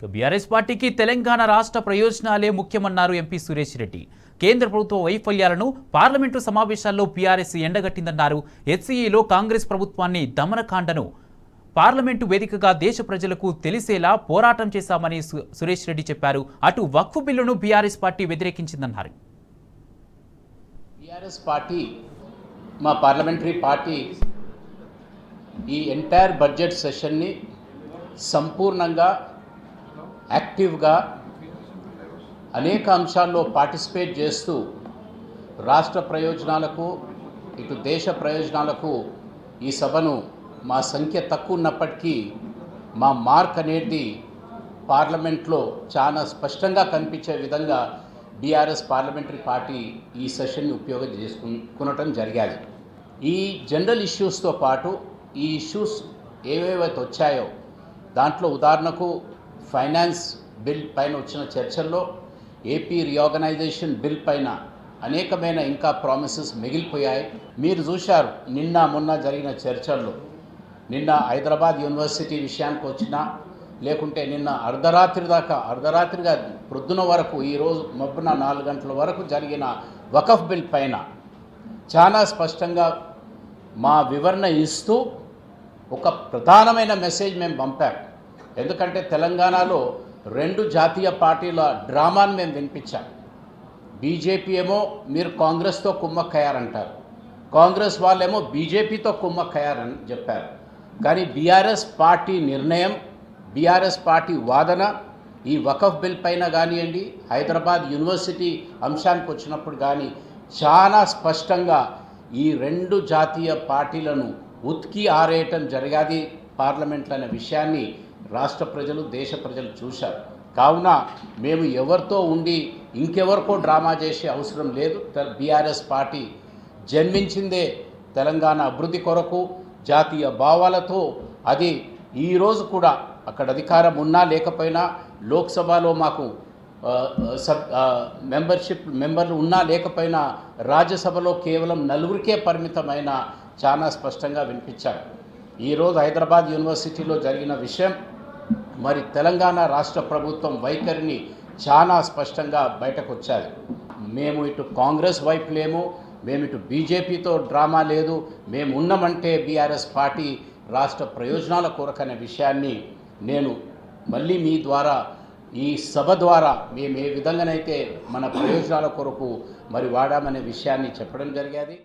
BRS పార్టీకి తెలంగాణ రాష్ట్ర ప్రయోజనాలే ముఖ్యమన్నారు MP Suresh Reddy. కేంద్ర ప్రభుత్వ వైఫల్యాలను పార్లమెంటు సమావేశాల్లో బీఆర్ఎస్ ఎండగట్టిందన్నారు. హెచ్సీఏలో కాంగ్రెస్ ప్రభుత్వాన్ని దమనకాండను పార్లమెంటు వేదికగా దేశ ప్రజలకు తెలిసేలా పోరాటం చేశామని సురేష్ రెడ్డి చెప్పారు. అటు వక్ఫ్ బిల్లును బీఆర్ఎస్ పార్టీ వ్యతిరేకించిందన్నారు. బీఆర్ఎస్ పార్టీ మా పార్లమెంటరీ పార్టీ ఈ ఎంటైర్ బడ్జెట్ సెషన్ని సంపూర్ణంగా యాక్టివ్గా అనేక అంశాల్లో పార్టిసిపేట్ చేస్తూ రాష్ట్ర ప్రయోజనాలకు ఇటు దేశ ప్రయోజనాలకు ఈ సభను మా సంఖ్య తక్కువ ఉన్నప్పటికీ మా మార్క్ అనేది పార్లమెంట్లో చాలా స్పష్టంగా కనిపించే విధంగా బీఆర్ఎస్ పార్లమెంటరీ పార్టీ ఈ సెషన్ని ఉపయోగం చేసుకునటం జరిగాయి. ఈ జనరల్ ఇష్యూస్తో పాటు ఈ ఇష్యూస్ ఏవేవైతే వచ్చాయో దాంట్లో ఉదాహరణకు ఫైనాన్స్ బిల్ పైన వచ్చిన చర్చల్లో ఏపీ రీఆర్గనైజేషన్ బిల్ పైన అనేకమైన ఇంకా ప్రామిసెస్ మిగిలిపోయాయి. మీరు చూశారు నిన్న మొన్న జరిగిన చర్చల్లో, నిన్న హైదరాబాద్ యూనివర్సిటీ విషయానికి వచ్చినా లేకుంటే నిన్న అర్ధరాత్రిగా ప్రొద్దున వరకు ఈరోజు మబ్బున 4 గంటల వరకు జరిగిన వకఫ్ బిల్ పైన చాలా స్పష్టంగా మా వివరణ ఇస్తూ ఒక ప్రధానమైన మెసేజ్ మేము పంపాం. ఎందుకంటే తెలంగాణలో 2 జాతీయ పార్టీల డ్రామాను మేము వినిపించాం. బీజేపీ ఏమో మీరు కాంగ్రెస్తో కుమ్మక్కయ్యారంటారు, కాంగ్రెస్ వాళ్ళేమో బీజేపీతో కుమ్మక్కయ్యారని చెప్పారు. కానీ బీఆర్ఎస్ పార్టీ నిర్ణయం, బీఆర్ఎస్ పార్టీ వాదన ఈ వకఫ్ బిల్ పైన కానివ్వండి, హైదరాబాద్ యూనివర్సిటీ అంశానికి వచ్చినప్పుడు కానీ చాలా స్పష్టంగా ఈ 2 జాతీయ పార్టీలను ఉతికి ఆరేయటం జరిగాది పార్లమెంట్లో అనే విషయాన్ని రాష్ట్ర ప్రజలు, దేశ ప్రజలు చూశారు. కావున మేము ఎవరితో ఉండి ఇంకెవరికో డ్రామా చేసే అవసరం లేదు. బీఆర్ఎస్ పార్టీ జన్మించిందే తెలంగాణ అభివృద్ధి కొరకు, జాతీయ భావాలతో. అది ఈరోజు కూడా అక్కడ అధికారం ఉన్నా లేకపోయినా, లోక్సభలో మాకు మెంబర్లు ఉన్నా లేకపోయినా, రాజ్యసభలో కేవలం 4కే పరిమితమైన చాలా స్పష్టంగా వినిపించారు. ఈరోజు హైదరాబాద్ యూనివర్సిటీలో జరిగిన విషయం మరి తెలంగాణ రాష్ట్ర ప్రభుత్వం వైఖరిని చాలా స్పష్టంగా బయటకు వచ్చాయి. మేము ఇటు కాంగ్రెస్ వైపు లేము, మేము ఇటు బీజేపీతో డ్రామా లేదు, మేము ఉన్నామంటే బీఆర్ఎస్ పార్టీ రాష్ట్ర ప్రయోజనాల కొరకనే విషయాన్ని నేను మళ్ళీ మీ ద్వారా, ఈ సభ ద్వారా మేము ఏ విధంగానైతే మన ప్రయోజనాల కొరకు మరి వాడామనే విషయాన్ని చెప్పడం జరిగేది.